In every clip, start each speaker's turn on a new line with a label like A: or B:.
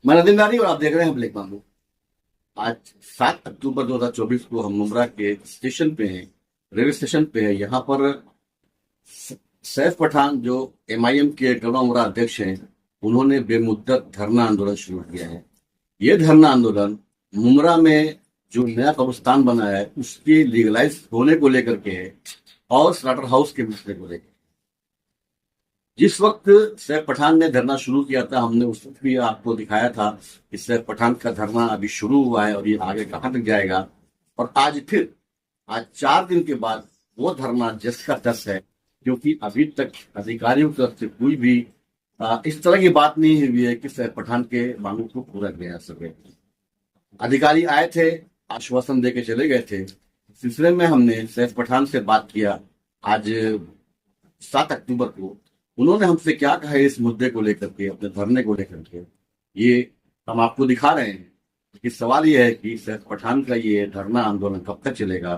A: मैं नदीम नारी और आप देख रहे हैं ब्लैक बांबू। आज 7 अक्टूबर 2024 को हम मुमरा के स्टेशन पे हैं, रेलवे स्टेशन पे हैं। यहाँ पर सैफ पठान जो MIM के गढ़वा मुमरा अध्यक्ष हैं, उन्होंने बेमुद्दत धरना आंदोलन शुरू किया है। ये धरना आंदोलन मुमरा में जो नया कब्रिस्तान बना है उसके लीगलाइज होने को लेकर के है और स्लाटर हाउस के मसले को लेकर। जिस वक्त सैफ पठान ने धरना शुरू किया था, हमने उस वक्त भी आपको दिखाया था कि सैफ पठान का धरना अभी शुरू हुआ है और ये आगे कहाँ तक जाएगा। और आज 4 दिन के बाद वो धरना जस का तस है, क्योंकि अभी तक अधिकारियों की तरफ से कोई भी इस तरह की बात नहीं हुई है कि सैफ पठान के मांगों को पूरा किया जा सके। अधिकारी आए थे, आश्वासन देके चले गए थे। इस सिलसिले में हमने सैफ पठान से बात किया आज 7 अक्टूबर को। उन्होंने हमसे क्या कहा है इस मुद्दे को लेकर के, अपने धरने को लेकर के, ये हम आपको दिखा रहे हैं। कि सवाल ये है कि सैफ पठान का ये धरना आंदोलन कब तक चलेगा,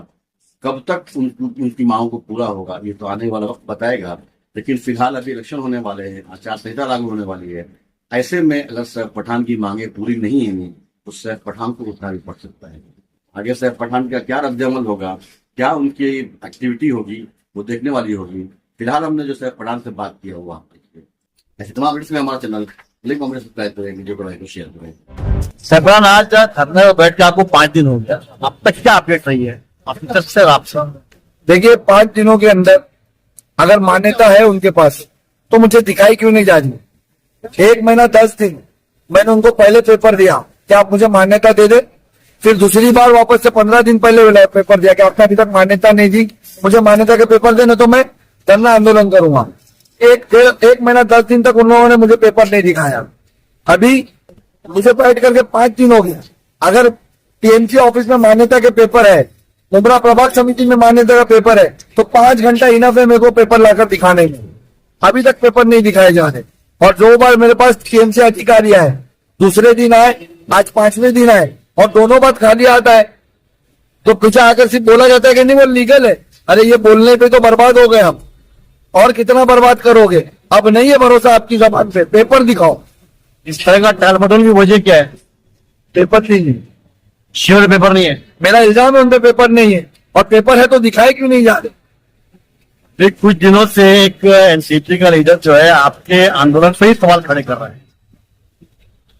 A: कब तक उनकी मांगों को पूरा होगा, ये तो आने वाला वक्त बताएगा। लेकिन फिलहाल अभी इलेक्शन होने वाले हैं, आचार संहिता लागू होने वाली है। ऐसे में अगर सैफ पठान की मांगे पूरी नहीं है तो सैफ पठान को उठना भी पड़ सकता है। आगे सैफ पठान का क्या रद्द-ए-अमल होगा, क्या उनकी एक्टिविटी होगी, वो देखने वाली होगी। फिलहाल हमने जो सैफ पठान से बात किया हुआ ऐसे तमाम अपडेट्स में हमारा चैनल लिंक में सब्सक्राइब करें, वीडियो को लाइक और शेयर करें।
B: सैफ पठान आज धरने में बैठ के आपको 5 दिन हो गया, अब तक क्या अपडेट रही है आपकी तरफ से? आपसे
C: देखिए, 5 दिनों के अंदर अगर मान्यता है उनके पास तो मुझे दिखाई क्यों नहीं जा रही। 1 महीना 10 दिन मैंने उनको पहले पेपर दिया कि आप मुझे मान्यता दे दे, फिर दूसरी बार वापस से 15 दिन पहले पेपर दिया कि आपने अभी तक मान्यता नहीं दी, मुझे मान्यता के पेपर देने तो मैं धरना आंदोलन करूंगा। 1 महीना 10 दिन तक उन लोगों ने मुझे पेपर नहीं दिखाया। अभी मुझे बैठ करके 5 दिन हो गया। अगर TMC ऑफिस में मान्यता के पेपर है, मुमरा प्रभाग समिति में मान्यता का पेपर है, तो 5 घंटा इनफ है मेरे को पेपर लाकर दिखाने में। अभी तक पेपर नहीं दिखाए जा रहे और 2 बार मेरे पास TMC अधिकारी आए, दूसरे दिन आए, आज 5वें दिन आए और दोनों बात खाली आता है। तो पीछे आकर सिर्फ बोला जाता है कि नहीं वो लीगल है। अरे ये बोलने पे तो बर्बाद हो गए हम, और कितना बर्बाद करोगे। अब नहीं है भरोसा आपकी जबान पे, पेपर दिखाओ।
B: इस तरह का टाल मटोल की वजह क्या है?
C: पेपर नहीं है,
B: श्योर पेपर नहीं है।
C: मेरा इल्जाम है उन पे पेपर नहीं है, और पेपर है तो दिखाए क्यों नहीं जा रहे।
B: कुछ दिनों से एक NCP का लीडर जो है आपके आंदोलन पर ही सवाल खड़े कर रहा है।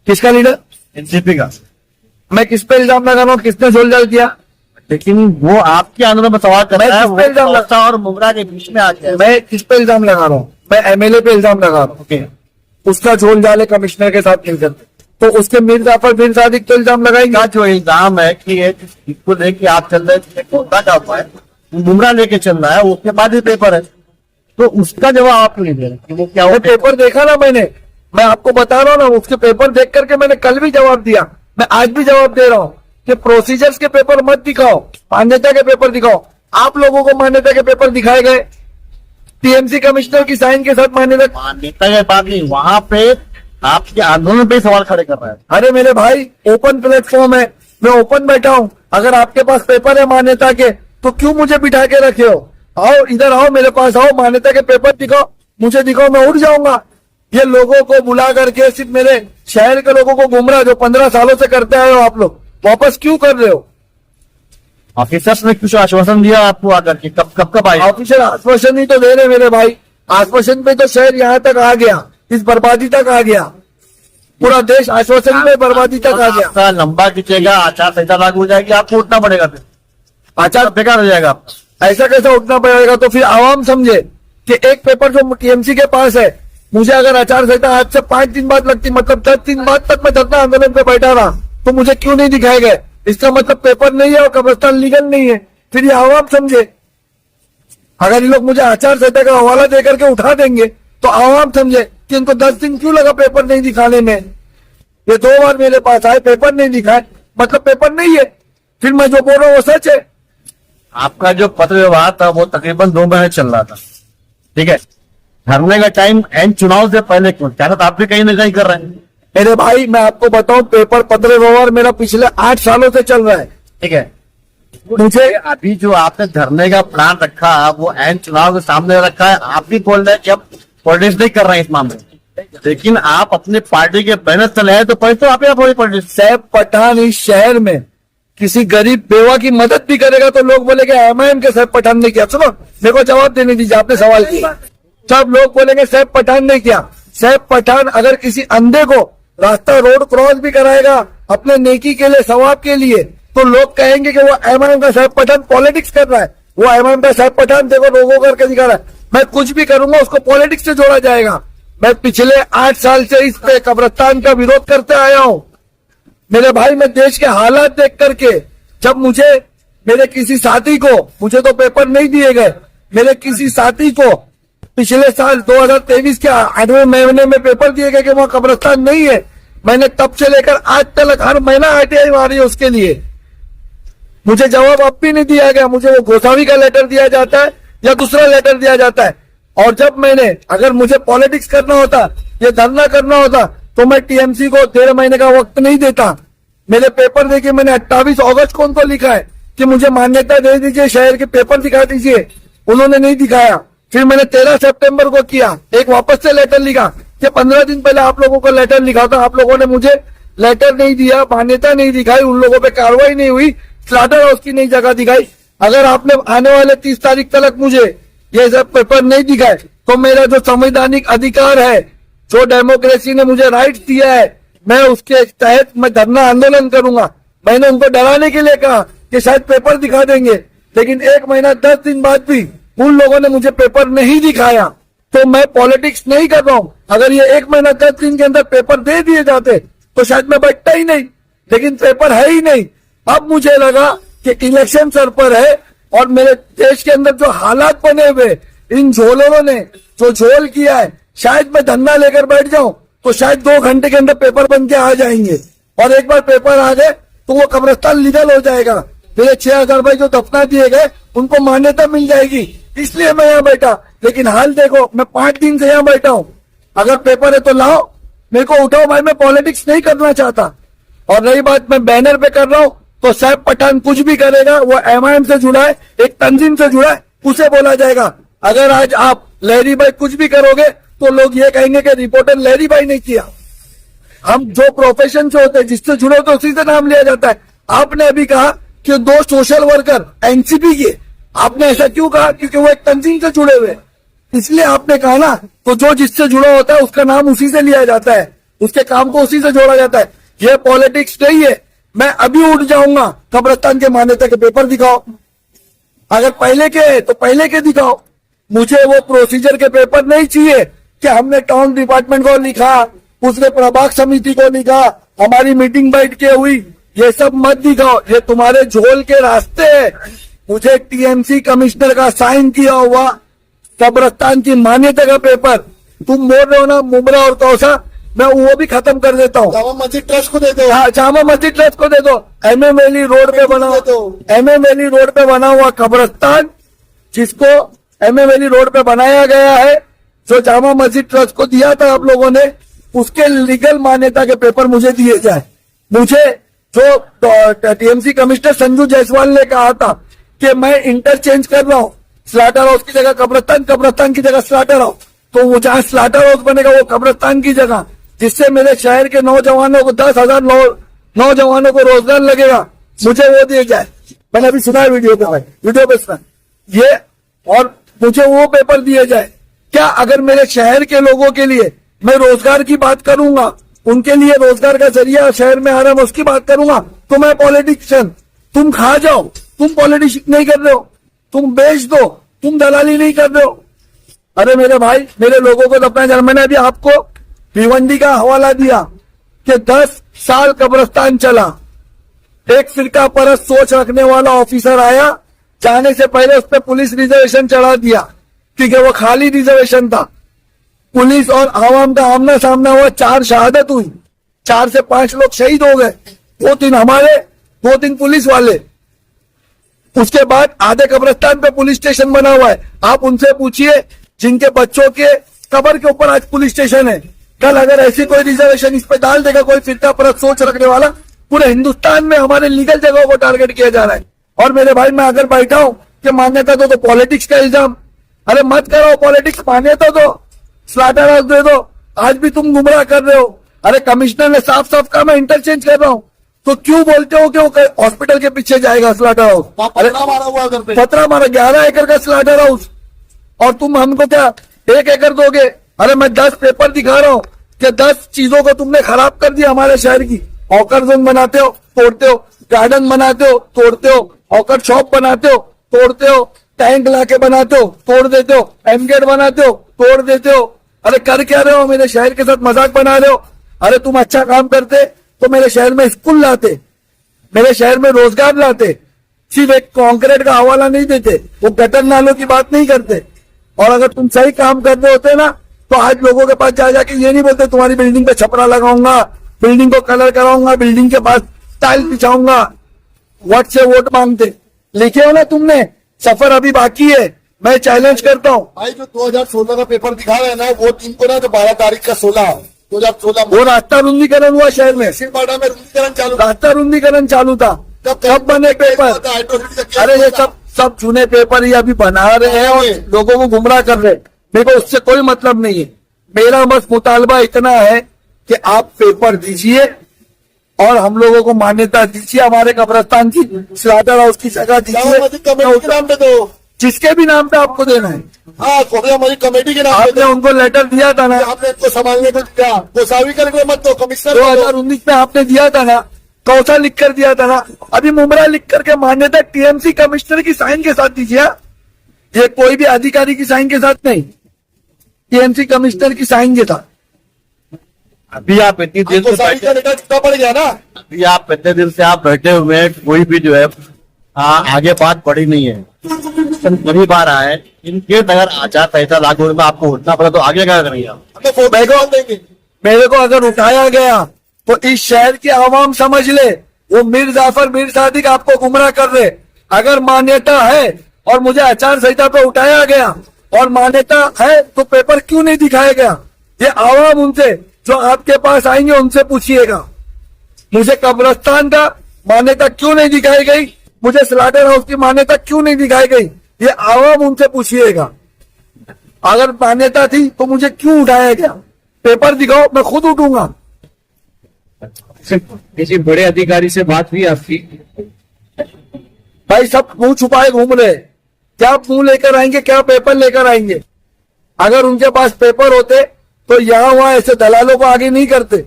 C: किसका लीडर?
B: NCP का।
C: मैं किस पे इल्जाम लगा रहा हूँ, किसने झोलझाल किया?
B: लेकिन वो आपके आंदोलन पर सवाल कर रहा है,
C: किस पे इल्जाम
B: वो और मुमरा के बीच में आ गया।
C: मैं किस पे इल्जाम लगा रहा हूँ? मैं MLA पे इल्जाम लगा रहा हूँ।
B: ओके,
C: उसका झोलझाल है कमिश्नर के साथ मिलकर, तो उसके मीर जाफर बिन सादिक तो इल्जाम लगाएंगे।
B: का जो इल्जाम है कि ये इसको लेके आप चल रहे थे, कोटा का हुआ है, मुमरा लेके चल रहा है, उसके बाद ही पेपर है, तो उसका जवाब आप नहीं दे रहे। वो क्या
C: वो पेपर देखा ना मैंने, मैं आपको बता रहा हूँ ना, उसके पेपर देख करके मैंने कल भी जवाब दिया, मैं आज भी जवाब दे रहा हूँ कि प्रोसीजर्स के पेपर मत दिखाओ, मान्यता के पेपर दिखाओ। आप लोगों को मान्यता के पेपर दिखाए गए, TMC कमिश्नर की साइन के साथ मान्यता
B: के बाद नहीं, वहां पे आपके आंदोलन पे सवाल खड़े कर रहा है।
C: अरे मेरे भाई, ओपन प्लेटफॉर्म है, मैं ओपन बैठा हूँ। अगर आपके पास पेपर है मान्यता के तो क्यों मुझे बिठा के रखे हो? आओ इधर आओ, मेरे पास आओ, मान्यता के पेपर दिखाओ, मुझे दिखाओ, मैं उठ जाऊंगा। ये लोगों को बुला करके सिर्फ मेरे शहर के लोगों को गुमराह जो 15 सालों से करते आए हो आप लोग, वापस क्यों कर रहे हो?
B: ऑफिसर्स ने कुछ आश्वासन दिया आपको आकर के? कब आए
C: ऑफिसर? आश्वासन ही तो दे रहे मेरे भाई, आश्वासन पे तो शहर यहाँ तक आ गया, इस बर्बादी तक आ गया, पूरा देश आश्वासन में बर्बादी तक आ गया।
B: लंबा खींचेगा, आचार संहिता लागू हो जाएगी, आपको उठना पड़ेगा, फिर आचार बेकार हो जाएगा।
C: ऐसा कैसा उठना पड़ेगा? तो फिर आवाम समझे कि एक पेपर जो TMC के पास है, मुझे अगर आचार संहिता आज से 5 दिन बाद लगती, मतलब 10 दिन बाद तक मैं धरना आंदोलन पे बैठा रहा, तो मुझे क्यों नहीं दिखाए गए? इसका मतलब पेपर नहीं है और कब्रिस्तान लीगल नहीं है। फिर ये आवाम समझे। अगर ये लोग मुझे आचार संहिता का हवाला देकर के उठा देंगे तो आवाम समझे कि इनको 10 दिन क्यों लगा पेपर नहीं दिखाने में। ये 2 बार मेरे पास आए, पेपर नहीं दिखाए, मतलब पेपर नहीं है। फिर मैं जो बोल रहा हूँ वो सच है।
B: आपका जो पत्र व्यवहार था वो तकरीबन 2 महीने चल रहा था, ठीक है? धरने का टाइम एंड चुनाव से पहले क्यों? क्या आप भी कहीं ना कहीं कर रहे हैं?
C: मेरे भाई मैं आपको बताऊं, पेपर पत्र व्यवहार मेरा पिछले 8 सालों से चल रहा है,
B: ठीक है?
C: मुझे
B: अभी जो आपने धरने का प्लान रखा वो एंड चुनाव के सामने रखा है, आप भी बोल रहे हैं कि अब पॉलिटिक्स नहीं कर रहे हैं इस मामले में। लेकिन आप अपने पार्टी के बैनर तले हैं तो पैसे तो आप यहाँ पॉलिटिक्स।
C: सैफ पठान इस शहर में किसी गरीब बेवा की मदद भी करेगा तो लोग बोलेंगे एमआईएम के सैफ पठान ने किया। सुनो, मेरे को जवाब देने दीजिए, आपने सवाल किया। सब लोग बोलेंगे सैफ पठान ने किया। सैफ पठान अगर किसी अंधे को रास्ता रोड क्रॉस भी कराएगा अपने नेकी के लिए, सवाब के लिए, तो लोग कहेंगे कि वो एमआईएम का सैफ पठान पॉलिटिक्स कर रहा है। वो एमआईएम का सैफ पठान देखो रोगो करके दिखा रहा है। मैं कुछ भी करूंगा उसको पॉलिटिक्स से जोड़ा जाएगा। मैं पिछले 8 साल से इस पे कब्रिस्तान का विरोध करते आया हूं। मेरे भाई, मैं देश के हालात देख करके, जब मुझे मेरे किसी साथी को, मुझे तो पेपर नहीं दिए गए, मेरे किसी साथी को पिछले साल 2023 के 8वें महीने में पेपर दिए गए कि वहां कब्रिस्तान नहीं है, मैंने तब से लेकर आज तक हर महीना आरटीआई मारी है उसके लिए। मुझे जवाब अब भी नहीं दिया गया। मुझे वो गोसावी का लेटर दिया जाता है या दूसरा लेटर दिया जाता है। और जब मैंने, अगर मुझे पॉलिटिक्स करना होता या धरना करना होता तो मैं टीएमसी को 13 महीने का वक्त नहीं देता। मेरे पेपर देखिए, मैंने 28 अगस्त को उनको लिखा है कि मुझे मान्यता दे दीजिए, शहर के पेपर दिखा दीजिए। उन्होंने नहीं दिखाया। फिर मैंने 13 सितंबर को किया, एक वापस से लेटर लिखा कि 15 दिन पहले आप लोगों को लेटर लिखा था, आप लोगों ने मुझे लेटर नहीं दिया, मान्यता नहीं दिखाई, उन लोगों पे कार्रवाई नहीं हुई, स्लाटर हाउस की नई जगह दिखाई। अगर आपने आने वाले 30 तारीख तक मुझे ये सब पेपर नहीं दिखाए तो मेरा जो संवैधानिक अधिकार है, जो डेमोक्रेसी ने मुझे राइट्स दिया है, मैं उसके तहत मैं धरना आंदोलन करूंगा। मैंने उनको डराने के लिए कहा कि शायद पेपर दिखा देंगे, लेकिन 1 महीना 10 दिन बाद भी उन लोगों ने मुझे पेपर नहीं दिखाया। तो मैं पॉलिटिक्स नहीं कर रहा हूं। अगर ये 1 महीना 10 दिन के अंदर पेपर दे दिए जाते तो शायद मैं बैठता ही नहीं, लेकिन पेपर है ही नहीं। अब मुझे लगा कि इलेक्शन सर पर है और मेरे देश के अंदर जो हालात बने हुए, इन झोलों ने जो झोल किया है, शायद मैं धरना लेकर बैठ जाऊं तो शायद 2 घंटे के अंदर पेपर बन के आ जाएंगे। और एक बार पेपर आ गए तो वो कब्रिस्तान लीगल हो जाएगा। मेरे 6000 भाई जो दफना दिए गए उनको मान्यता मिल जाएगी। इसलिए मैं यहाँ बैठा। लेकिन हाल देखो, मैं 5 दिन से यहाँ बैठा हूँ। अगर पेपर है तो लाओ, मेरे को उठाओ भाई, मैं पॉलिटिक्स नहीं करना चाहता। और रही बात मैं बैनर पे कर रहा हूँ, तो सैफ पठान कुछ भी करेगा वो एमआईएम से जुड़ा है, एक तंजीम से जुड़ा है, उसे बोला जाएगा। अगर आज आप लहरी भाई कुछ भी करोगे तो लोग ये कहेंगे कि रिपोर्टर लहरी भाई ने किया। हम जो प्रोफेशन से होते हैं, जिससे जुड़े होते उसी से नाम लिया जाता है। आपने अभी कहा कि 2 सोशल वर्कर एनसीपी के, आपने ऐसा क्यों कहा? क्योंकि वो एक तंजीम से जुड़े हुए, इसलिए आपने कहा ना। तो जो जिससे जुड़ा होता है उसका नाम उसी से लिया जाता है, उसके काम को उसी से जोड़ा जाता है। ये पॉलिटिक्स नहीं है। मैं अभी उठ जाऊंगा, कब्रिस्तान के मान्यता के पेपर दिखाओ। अगर पहले के है तो पहले के दिखाओ। मुझे वो प्रोसीजर के पेपर नहीं चाहिए कि हमने टाउन डिपार्टमेंट को लिखा, उसने प्रभाग समिति को लिखा, हमारी मीटिंग बैठ के हुई। ये सब मत दिखाओ, ये तुम्हारे झोल के रास्ते है। मुझे टीएमसी कमिश्नर का साइन किया हुआ कब्रिस्तान की मान्यता का पेपर तुम बोल रहे हो ना, मुमरा और कौसा, मैं वो भी खत्म कर देता हूँ।
B: जामा मस्जिद ट्रस्ट को दे दो।
C: हाँ, जामा मस्जिद ट्रस्ट को दे दो। एमए वैली रोड पे बना, एमए वैली रोड पे बना हुआ कब्रिस्तान, जिसको एमए वैली रोड पे बनाया गया है, जो जामा मस्जिद ट्रस्ट को दिया था आप लोगों ने, उसके लीगल मान्यता के पेपर मुझे दिए जाए। मुझे जो टीएमसी कमिश्नर संजू जायसवाल ने कहा था कि मैं इंटरचेंज कर रहा हूँ, स्लाटर हाउस की जगह कब्रिस्तान, कब्रिस्तान की जगह स्लाटर हाउस, तो वो जहाँ स्लाटर हाउस बनेगा वो कब्रिस्तान की जगह, जिससे मेरे शहर के नौजवानों को 10,000 नौजवानों को रोजगार लगेगा, मुझे वो दिए जाए। मैंने अभी सुना है वीडियो पे, भाई वीडियो पे सुना ये, और मुझे वो पेपर दिए जाए। क्या अगर मेरे शहर के लोगों के लिए मैं रोजगार की बात करूंगा, उनके लिए रोजगार का जरिया शहर में आ रहा है, मैं उसकी बात करूंगा, तो मैं पॉलिटिशियन, तुम खा जाओ, तुम पॉलिटिक्स नहीं कर रहे हो, तुम बेच दो, तुम दलाली नहीं कर रहे हो। अरे मेरे भाई, मेरे लोगों को तो अपना जाना। मैंने अभी आपको भिवंडी का हवाला दिया कि 10 साल कब्रिस्तान चला, एक फिरका परस्त सोच रखने वाला ऑफिसर आया, जाने से पहले उस पर पुलिस रिजर्वेशन चढ़ा दिया, क्योंकि वो खाली रिजर्वेशन था। पुलिस और आवाम का आमना सामना हुआ, 4 शहादत हुई, 4 से 5 लोग शहीद हो गए, 2-3 हमारे, 2-3 पुलिस वाले। उसके बाद आधे कब्रिस्तान पे पुलिस स्टेशन बना हुआ है। आप उनसे पूछिए जिनके बच्चों के कब्र के ऊपर आज पुलिस स्टेशन है, कल अगर ऐसी कोई रिजर्वेशन इस पे डाल देगा कोई फिरका परस्त सोच रखने वाला, पूरे हिंदुस्तान में हमारे लीगल जगहों को टारगेट किया जा रहा है। और मेरे भाई, मैं अगर बैठा हूं कि मान्यता दो तो पॉलिटिक्स का इल्जाम, अरे मत करो पॉलिटिक्स, मान्यता दो, स्लाटर हाउस दे दो। आज भी तुम गुमराह कर रहे हो। अरे कमिश्नर ने साफ साफ कहा मैं इंटरचेंज कर रहा हूँ, तो क्यों बोलते हो कि वो हॉस्पिटल के पीछे जाएगा स्लॉटर हाउस? अरे
B: मारा हुआ करते
C: पतरा मारा 11 एकड़ का स्लॉटर हाउस, और तुम हमको क्या 1 एकड़ दोगे? अरे मैं 10 पेपर दिखा रहा हूँ कि 10 चीजों को तुमने खराब कर दिया हमारे शहर की। हॉकर जोन बनाते हो, तोड़ते हो, गार्डन बनाते हो, तोड़ते हो, हॉकर शॉप बनाते हो, तोड़ते हो, टैंक लाके बनाते हो, तोड़ देते हो, एम गेट बनाते हो, तोड़ देते हो। अरे कर क्या रहे हो? मेरे शहर के साथ मजाक बना रहे हो। अरे तुम अच्छा काम करते तो मेरे शहर में स्कूल लाते, मेरे शहर में रोजगार लाते, सिर्फ एक कंक्रीट का हवाला नहीं देते, वो गटर नालों की बात नहीं करते। और अगर तुम सही काम कर रहे होते ना, तो आज लोगों के पास जा जाके ये नहीं बोलते तुम्हारी बिल्डिंग पे छपरा लगाऊंगा, बिल्डिंग को कलर कराऊंगा, बिल्डिंग के पास टाइल बिछाऊंगा, वोट से वोट मांगते। लिखे हो ना तुमने, सफर अभी बाकी है। मैं चैलेंज करता हूँ।
B: भाई जो 2016 का पेपर दिखा रहे हैं ना, वो इनको ना जो 12 तारीख का 2016
C: वो रास्ता रुंदीकरण हुआ शहर में,
B: सिलपाटा में रुंदीकरण चालू
C: रास्ता रुंदीकरण चालू था, कब बने पेपर? अरे ये सब चुने पेपर ही अभी बना रहे हैं और लोगों को गुमराह कर रहे हैं। मेरे को उससे कोई मतलब नहीं है। मेरा बस मुतालबा इतना है कि आप पेपर दीजिए और हम लोगों को मान्यता दीजिए। हमारे कब्रस्तान की स्लॉटर हाउस की जगह दीजिए,
B: कमेटी के नाम पे दो।
C: जिसके भी नाम पे आपको देना है।
B: हाँ, खोखला मस्जिद कमेटी के नाम पे
C: आपने
B: दो।
C: उनको लेटर दिया था ना,
B: आपने इनको संभालने को दिया, गोसावी करके मत दो, कमिश्नर को दो।
C: 2019 में आपने दिया था ना, कौसा लिख कर दिया था ना। अभी मुमरा लिख करके मान्यता टीएमसी कमिश्नर की साइन के साथ दीजिए। ये कोई भी अधिकारी की साइन के साथ नहीं, टीएमसी कमिश्नर की साइन के साथ।
A: अभी आप इतनी देर से
B: गोसावी का लेटर कितना पड़ गया ना।
A: अभी आप इतने दिन से आप बैठे हुए हैं, कोई भी जो है आगे बात पड़ी नहीं है। वही बार आए, इनके अगर आचार संहिता लागू होने में आपको उठना पड़ा तो आगे क्या करेंगे आप?
B: हमें फोटो देंगे।
C: मेरे को अगर उठाया गया तो इस शहर की आवाम समझ ले, वो मीर जाफर मीर सादिक आपको गुमराह कर रहे। अगर मान्यता है और मुझे आचार संहिता पे उठाया गया और मान्यता है तो पेपर क्यों नहीं दिखाया गया? ये आवाम उनसे जो आपके पास आएंगे उनसे पूछिएगा। मुझे कब्रस्तान का मान्यता क्यों नहीं दिखाई गई, मुझे स्लॉटर हाउस की मान्यता क्यों नहीं दिखाई गई, ये आवाम उनसे पूछिएगा। अगर मान्यता थी तो मुझे क्यों उठाया गया? पेपर दिखाओ, मैं खुद उठूंगा।
D: किसी बड़े अधिकारी से बात हुई आपकी?
C: भाई सब मुंह छुपाए घूम रहे, क्या मुंह लेकर आएंगे, क्या पेपर लेकर आएंगे? अगर उनके पास पेपर होते तो यहाँ वहां ऐसे दलालों को आगे नहीं करते,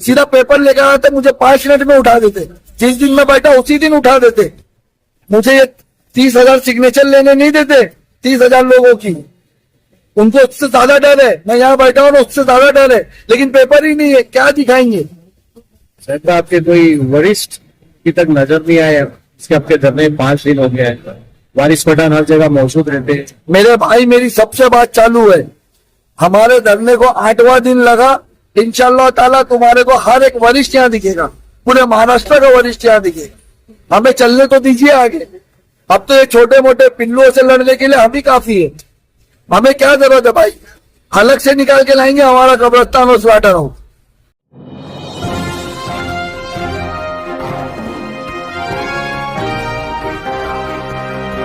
C: सीधा पेपर लेकर आते, मुझे 5 मिनट में उठा देते। जिस दिन मैं बैठा उसी दिन उठा देते। मुझे ये 30,000 सिग्नेचर लेने नहीं देते, 30,000 लोगों की। उनको उससे ज्यादा डर है, मैं यहाँ बैठा हूँ उससे ज्यादा डर है, लेकिन पेपर ही नहीं है, क्या दिखाएंगे?
D: शायद आपके कोई वरिष्ठ की तक नजर नहीं आया, इसके आपके धरने 5 दिन हो गया है। वारिस पठान हर जगह मौजूद रहते हैं।
C: मेरे भाई मेरी सबसे बात चालू है। हमारे धरने को 8वां दिन लगा। इंशाअल्लाह ताला तुम्हारे को हर एक वरिष्ठ यहाँ दिखेगा, पूरे महाराष्ट्र का वरिष्ठ यहाँ दिखेगा। हमें चलने तो दीजिए आगे। अब तो ये छोटे मोटे पिल्लुओं से लड़ने के लिए हम ही काफी है। हमें क्या जरूरत है भाई? अलग से निकाल के लाएंगे हमारा कब्रस्तान और स्लॉटर हाउस।